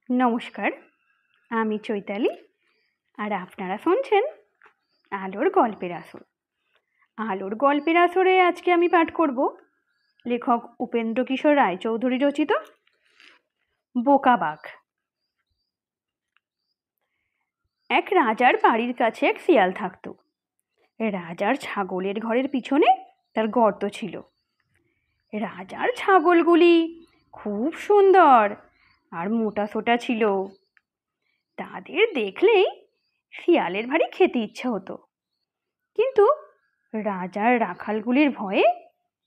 নমস্কার, আমি চৈতালি। আর আপনারা শুনছেন আলোর গল্পের আসর। আলোর গল্পের আসরে আজকে আমি পাঠ করব লেখক উপেন্দ্রকিশোর রায়চৌধুরী রচিত বোকা বাঘ। এক রাজার বাড়ির কাছে এক শিয়াল থাকত। রাজার ছাগলের ঘরের পিছনে তার গর্ত ছিল। রাজার ছাগলগুলি খুব সুন্দর আর মোটাসোটা ছিল। তাদের দেখলেই শিয়ালের ভারী খেতে ইচ্ছা হতো, কিন্তু রাজার রাখালগুলির ভয়ে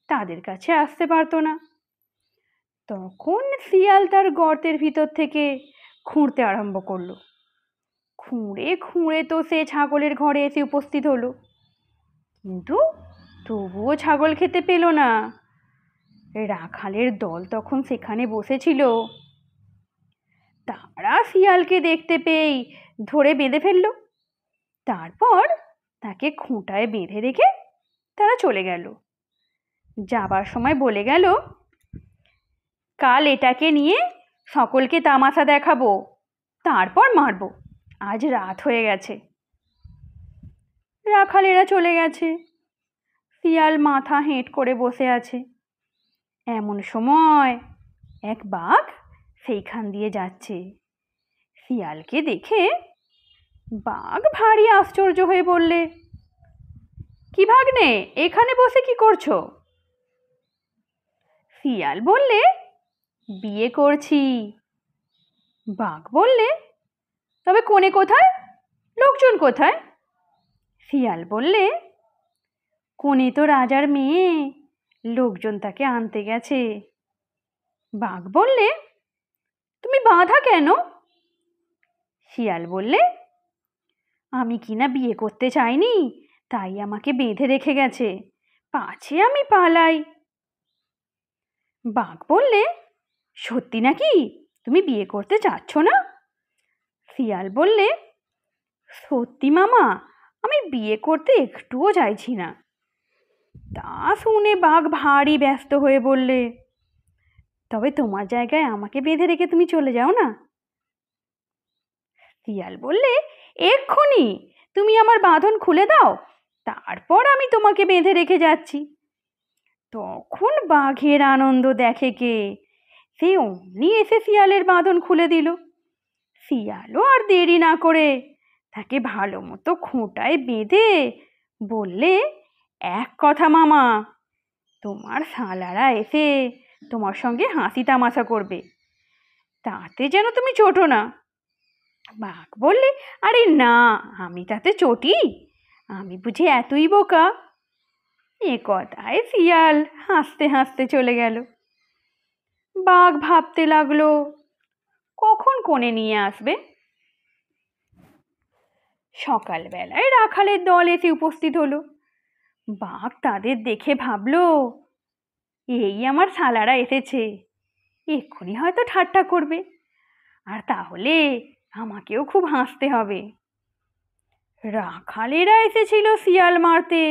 তাদের কাছে আসতে পারতো না। তখন শিয়াল তার গর্তের ভিতর থেকে খুঁড়তে আরম্ভ করলো। খুঁড়ে খুঁড়ে তো সে ছাগলের ঘরে এসে উপস্থিত হলো, কিন্তু তবুও ছাগল খেতে পেল না। রাখালের দল তখন সেখানে বসেছিল। তারা শিয়ালকে দেখতে পেয়েই ধরে বেঁধে ফেলল। তারপর তাকে খুঁটায় বেঁধে রেখে তারা চলে গেল। যাবার সময় বলে গেল, কাল এটাকে নিয়ে সকলকে তামাশা দেখাবো, তারপর মারবো। আজ রাত হয়ে গেছে। রাখালেরা চলে গেছে। শিয়াল মাথা হেঁট করে বসে আছে। এমন সময় এক বাঘ সেইখান দিয়ে যাচ্ছে। শিয়ালকে দেখে বাঘ ভারী আশ্চর্য হয়ে বললে, কি ভাগ্নে, এখানে বসে কি করছো? শিয়াল বললে, বিয়ে করছি। বাঘ বললে, তবে কোণে কোথায়, লোকজন কোথায়? শিয়াল বললে, কোণে তো রাজার মেয়ে, লোকজন তাকে আনতে গেছে। বাঘ বললে, তুমি বাঁধা কেন? শিয়াল বললে, আমি কিনা বিয়ে করতে চাইনি, তাই আমাকে বেঁধে রেখে গেছে, পাছে আমি পালাই। বাঘ বললে, সত্যি নাকি তুমি বিয়ে করতে চাচ্ছ না? শিয়াল বললে, সত্যি মামা, আমি বিয়ে করতে একটুও চাইছি না। তা শুনে বাঘ ভারী ব্যস্ত হয়ে বললে, তবে তোমার জায়গায় আমাকে বেঁধে রেখে তুমি চলে যাও না। শিয়াল বললে, এক্ষুনি তুমি আমার বাঁধন খুলে দাও, তারপর আমি তোমাকে বেঁধে রেখে যাচ্ছি। তখন বাঘের আনন্দ দেখে কে, সে অমনি এসে শিয়ালের বাঁধন খুলে দিল। শিয়ালও আর দেরি না করে তাকে ভালো মতো খোঁটায় বেঁধে বললে, এক কথা মামা, তোমার শালারা এসে তোমার সঙ্গে হাসি তামাশা করবে, তাতে যেন তুমি চটো না। বাঘ বললে, আরে না, আমি তাতে চটি, আমি বুঝি এতই বোকা? এ কথায় শিয়াল হাসতে হাসতে চলে গেল। বাঘ ভাবতে লাগলো, কখন কোণে নিয়ে আসবে। সকালবেলায় রাখালের দল এসে উপস্থিত হলো। বাঘ তাদের দেখে ভাবলো, এই আমার শালারা এসেছে, এক্ষুনি হয়তো ঠাট্টা করবে, আর তাহলে আমাকেও খুব হাসতে হবে। রাখালেরা এসেছিল শিয়াল মারতে,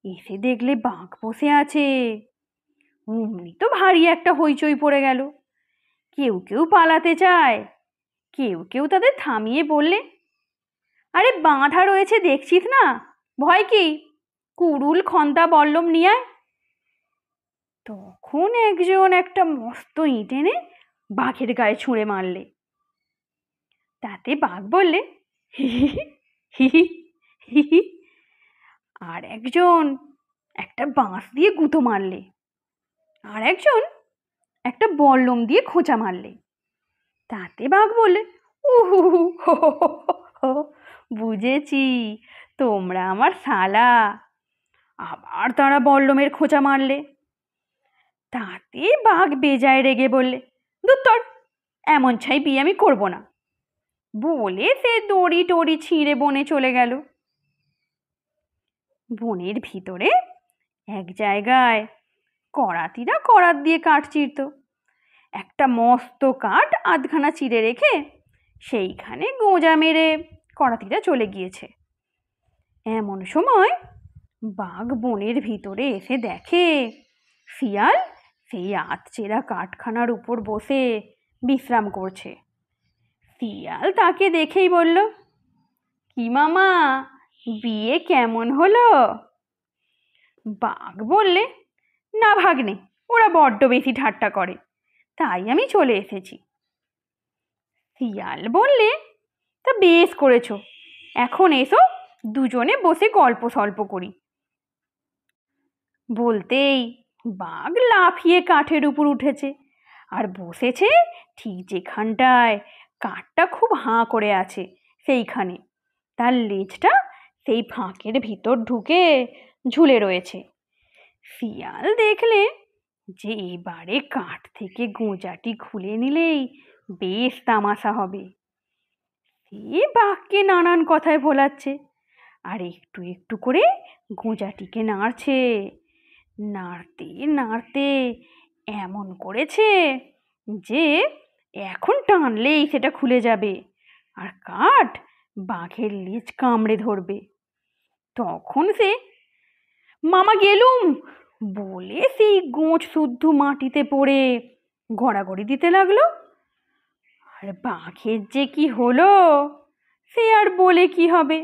এসে দেখলে বাঘ বসে আছে। অমনি তো ভারী একটা হইচই পড়ে গেল। কেউ কেউ পালাতে চায়, কেউ কেউ তাদের থামিয়ে বললে, আরে বাঁধা রয়েছে দেখছিস না, ভয় কি, কুড়ুল খন্তা বল্লম নিয়ে আয়। তখন একজন একটা মস্ত ইঁট এনে বাঘের গায়ে ছুঁড়ে মারলে। তাতে বাঘ বললে, হি হি হি হি হি। আর একজন একটা বাঁশ দিয়ে গুঁতো মারলে, আর একজন একটা বল্লম দিয়ে খোঁচা মারলে। তাতে বাঘ বললে, উহু হু হো হো হো হো, বুঝেছি তোমরা আমার শালা। আবার তারা বল্লমের খোঁচা মারলে। তাতে বাঘ বেজায় রেগে বললে, ধুত্তর, এমন ছাই বিয়ে আমি করবো না, বলে সে দড়ি টড়ি ছিঁড়ে বনে চলে গেল। বনের ভিতরে এক জায়গায় করাতিরা করাত দিয়ে কাঠ চিরত। একটা মস্ত কাঠ আধখানা চিরে রেখে সেইখানে গোঁজা মেরে করাতিরা চলে গিয়েছে। এমন সময় বাঘ বনের ভিতরে এসে দেখে শিয়াল সেই আধচেরা কাঠখানার উপর বসে বিশ্রাম করছে। শিয়াল তাকে দেখেই বলল, কি মামা, বিয়ে কেমন হলো? বাঘ বললে, না ভাগ্নে, ওরা বড্ড বেশি ঠাট্টা করে, তাই আমি চলে এসেছি। শিয়াল বললে, তা বেশ করেছো, এখন এসো দুজনে বসে গল্প সল্প করি। বলতেই বাঘ লাফিয়ে কাঠের উপর উঠেছে আর বসেছে ঠিক যেখানটায় কাঠটা খুব হাঁ করে আছে সেইখানে। তার লেজটা সেই ফাঁকের ভিতর ঢুকে ঝুলে রয়েছে। শিয়াল দেখলে যে এবারে কাঠ থেকে গোঁজাটি খুলে নিলেই বেশ তামাশা হবে। সে বাঘকে নানান কথায় ভোলাচ্ছে আর একটু একটু করে গোঁজাটিকে নাড়ছে। নাড়তে নাড়তে এমন করেছে যে এখন টানলেই সেটা খুলে যাবে আর কাঠ বাঘের লেজ কামড়ে ধরবে। তখন সে মামা গেলুম বলে সেই গোঁজ শুদ্ধ মাটিতে পড়ে গড়াগড়ি দিতে লাগলো। আর বাঘের যে কি হলো সে আর বলে কি হবে,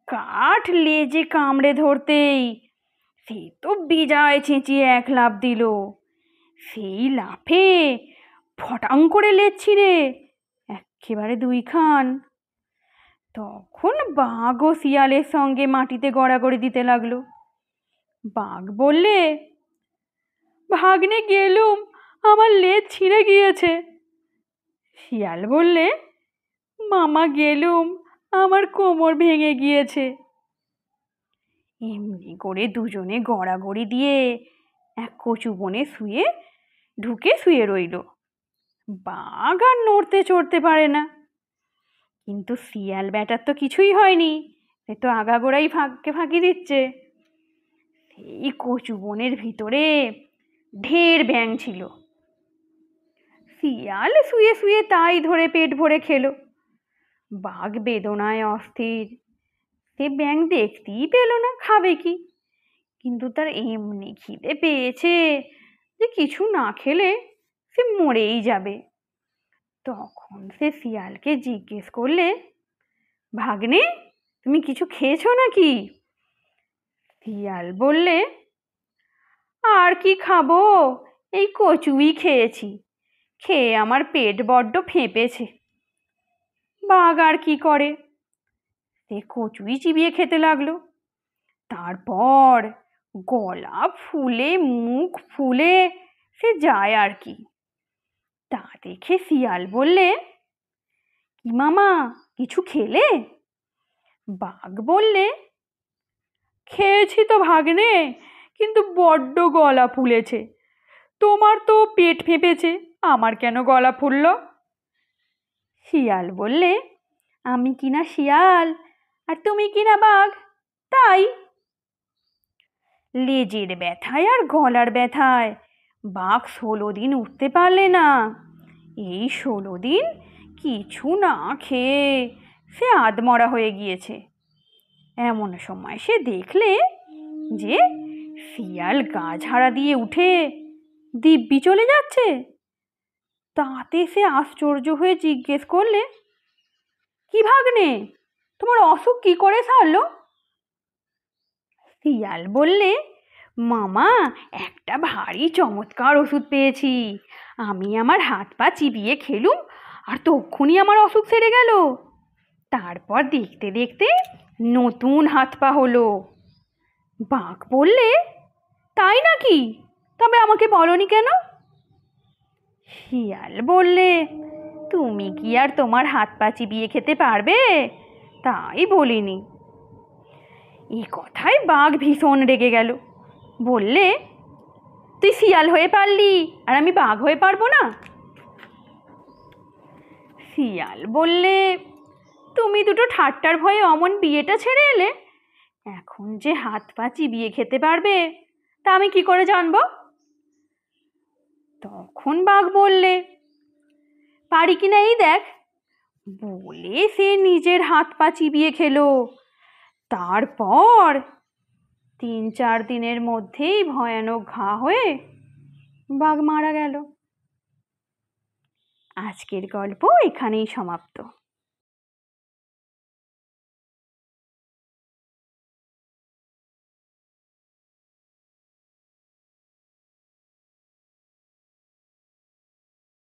কাঠ লেজে কামড়ে ধরতেই সে তো বেজায় চেঁচিয়ে এক লাফ দিল। সেই লাফে ফটাং করে লেজ ছিঁড়ে একেবারে দুইখান। তখন বাঘ ও শিয়ালের সঙ্গে মাটিতে গড়াগড়ি দিতে লাগলো। বাঘ বললে, ভাগ্নে গেলুম, আমার লেজ ছিঁড়ে গিয়েছে। শিয়াল বললে, মামা গেলুম, আমার কোমর ভেঙে গিয়েছে। এমনি করে দুজনে গড়াগড়ি দিয়ে এক কচু বনে ঢুকে শুয়ে রইল। বাঘ আর নড়তে চড়তে পারে না, কিন্তু শিয়াল ব্যাটার তো কিছুই হয়নি, সে তো আগাগোড়াই ফাঁকি দিচ্ছে। সেই কচু বনের ভিতরে ঢের ব্যাঙ ছিল। শিয়াল শুয়ে শুয়ে তাই ধরে পেট ভরে খেলো। বাঘ বেদনায় অস্থির, সে ব্যাঙ দেখতেই পেল না, খাবে কি? কিন্তু তার এমনি খিদে পেয়েছে যে কিছু না খেলে সে মরেই যাবে। তখন সে শিয়ালকে জিজ্ঞেস করলে, ভাগ্নে, তুমি কিছু খেয়েছো নাকি? শিয়াল বললে, আর কি খাবো, এই কচুই খেয়েছি, খেয়ে আমার পেট বড্ড ফেঁপেছে। বাঘ আর কি করে, সে কচুই চিবিয়ে খেতে লাগলো। তারপর গলা ফুলে মুখ ফুলে সে যায় আর কি। তা দেখে শিয়াল বললে, কি মামা, কিছু খেলে? বাঘ বললে, খেয়েছি তো ভাগ্নে, কিন্তু বড্ড গলা ফুলেছে। তোমার তো পেট ফেঁপেছে, আমার কেন গলা ফুলল? শিয়াল বললে, আমি কিনা শিয়াল আর তুমি কিনা বাঘ, তাই। লেজের ব্যথায় আর গলার ব্যথায় বাঘ 16 দিন উঠতে পারলে না। এই 16 দিন কিছু না খেয়ে সে আধমরা হয়ে গিয়েছে। এমন সময় সে দেখলে যে শিয়াল গা ঝাড়া দিয়ে উঠে দিব্যি চলে যাচ্ছে। তাতে সে আশ্চর্য হয়ে জিজ্ঞেস করলে, কি ভাগ্নে, তোমার অসুখ কি করে সারলো? শিয়াল বললে, মামা, একটা ভারী চমৎকার ওষুধ পেয়েছি, আমি আমার হাত পা চিবিয়ে খেলুম আর তক্ষুনি আমার অসুখ সেরে গেল। তারপর দেখতে দেখতে নতুন হাত পা হলো। বাঘ বললে, তাই নাকি? তবে আমাকে বলনি কেন? শিয়াল বললে, তুমি কি আর তোমার হাত পা চিবিয়ে খেতে পারবে, তাই বলিনি। এই কথায় বাঘ ভীষণ রেগে গেল, বললে, তুই শিয়াল হয়ে পারলি আর আমি বাঘ হয়ে পারবো না? শিয়াল বললে, তুমি দুটো ঠাট্টার ভয়ে অমন বিয়েটা ছেড়ে এলে, এখন যে হাত পা চিবিয়ে খেতে পারবে তা আমি কি করে জানবো? তখন বাঘ বললে, পারি কিনা এই দেখ, বলে সে নিজের হাত পা চিবিয়ে খেলো। তারপর 3-4 দিনের মধ্যেই ভয়ানক ঘা হয়ে বাঘ মারা গেল। আজকের গল্প এখানেই সমাপ্ত।